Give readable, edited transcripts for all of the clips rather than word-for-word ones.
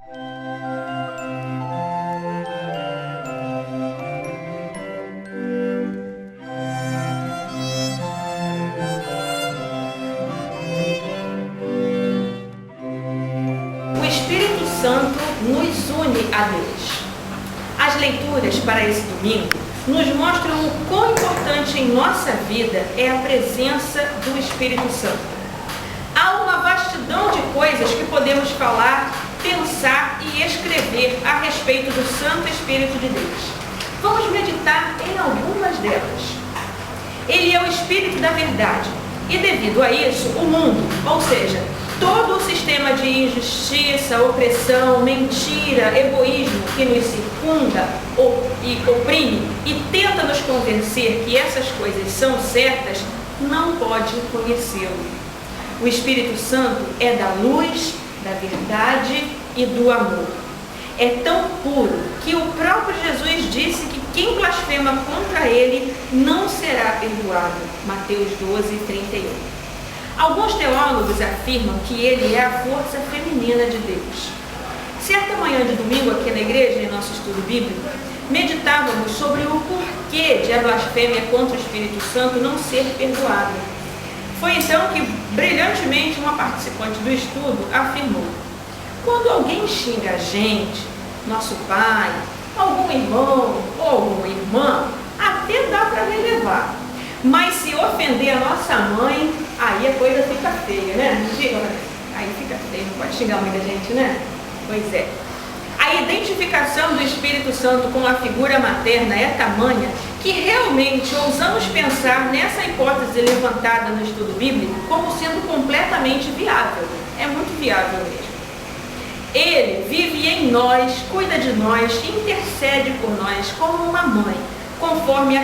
O Espírito Santo nos une a Deus. As leituras para esse domingo nos mostram o quão importante em nossa vida é a presença do Espírito Santo. Há uma vastidão de coisas que podemos falar, pensar e escrever a respeito do Santo Espírito de Deus. Vamos meditar em algumas delas. Ele é o Espírito da verdade e, devido a isso, o mundo, ou seja, todo o sistema de injustiça, opressão, mentira, egoísmo que nos circunda e oprime e tenta nos convencer que essas coisas são certas, não pode conhecê-lo. O Espírito Santo é da luz, da verdade e do amor. É tão puro que o próprio Jesus disse que quem blasfema contra ele não será perdoado. Mateus 12:31. Alguns teólogos afirmam que ele é a força feminina de Deus. Certa manhã de domingo aqui na igreja, em nosso estudo bíblico, meditávamos sobre o porquê de a blasfêmia contra o Espírito Santo não ser perdoada. Foi então que, brilhantemente, uma participante do estudo afirmou: quando alguém xinga a gente, nosso pai, algum irmão ou alguma irmã, até dá para relevar. Mas se ofender a nossa mãe, aí a coisa fica feia, né? Aí fica feio, não pode xingar muita gente, né? Pois é. A identificação do Espírito Santo com a figura materna é tamanha que realmente ousamos pensar nessa hipótese levantada no estudo bíblico como sendo completamente viável. É muito viável mesmo. Ele vive em nós, cuida de nós, intercede por nós como uma mãe, conforme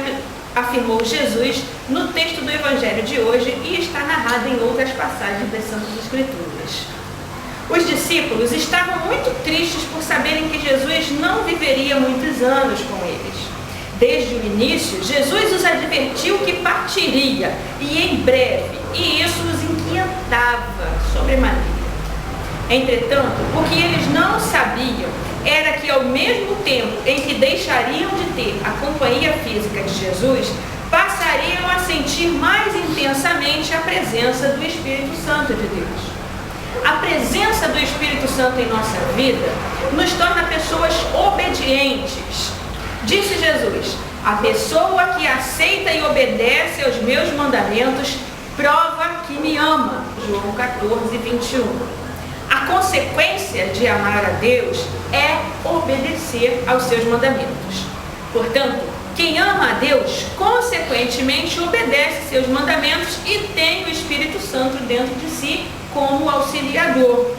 afirmou Jesus no texto do Evangelho de hoje e está narrado em outras passagens das Santas Escrituras. Os discípulos estavam muito tristes por saberem que Jesus não viveria muitos anos com eles. Desde o início, Jesus os advertiu que partiria, e em breve, e isso os inquietava sobremaneira. Entretanto, o que eles não sabiam era que, ao mesmo tempo em que deixariam de ter a companhia física de Jesus, passariam a sentir mais intensamente a presença do Espírito Santo de Deus. A presença do Espírito Santo em nossa vida nos torna pessoas obedientes. Disse Jesus: a pessoa que aceita e obedece aos meus mandamentos prova que me ama. João 14:21. A consequência de amar a Deus é obedecer aos seus mandamentos. Portanto, quem ama a Deus, consequentemente, obedece seus mandamentos e tem o Espírito Santo dentro de si como auxiliador.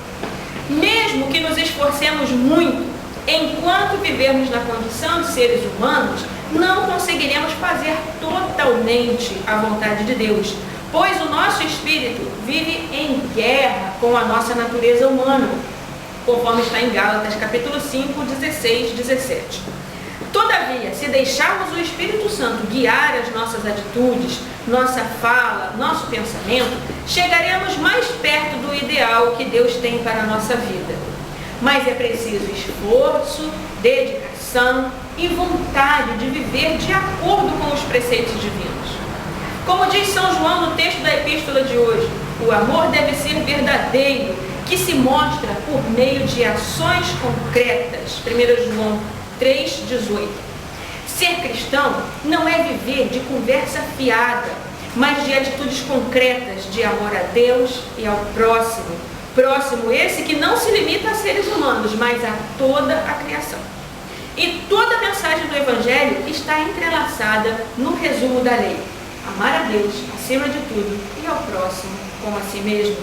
Mesmo que nos esforcemos muito, enquanto vivermos na condição de seres humanos, não conseguiremos fazer totalmente a vontade de Deus, pois o nosso espírito vive em guerra com a nossa natureza humana, conforme está em Gálatas capítulo 5, 16, 17. Todavia, se deixarmos o Espírito Santo guiar as nossas atitudes, nossa fala, nosso pensamento, chegaremos mais perto do ideal que Deus tem para a nossa vida. Mas é preciso esforço, dedicação e vontade de viver de acordo com os preceitos divinos. Como diz São João no texto da epístola de hoje, o amor deve ser verdadeiro, que se mostra por meio de ações concretas. 1 João 3,18. Ser cristão não é viver de conversa fiada, mas de atitudes concretas de amor a Deus e ao próximo. Próximo esse que não se limita a seres humanos, mas a toda a criação. E toda a mensagem do Evangelho está entrelaçada no resumo da lei: amar a Deus acima de tudo e ao próximo como a si mesmo.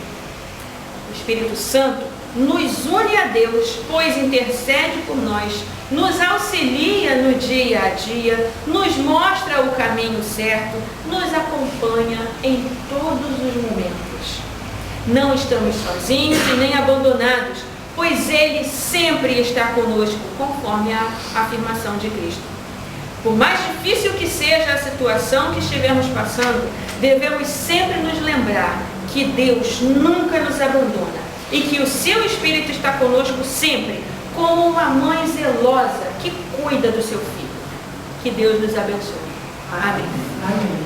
O Espírito Santo nos une a Deus, pois intercede por nós, nos auxilia no dia a dia, nos mostra o caminho certo, nos acompanha em todos os momentos. Não estamos sozinhos e nem abandonados, pois Ele sempre está conosco, conforme a afirmação de Cristo. Por mais difícil que seja a situação que estivermos passando, devemos sempre nos lembrar que Deus nunca nos abandona e que o seu Espírito está conosco sempre, como uma mãe zelosa que cuida do seu filho. Que Deus nos abençoe. Amém. Amém.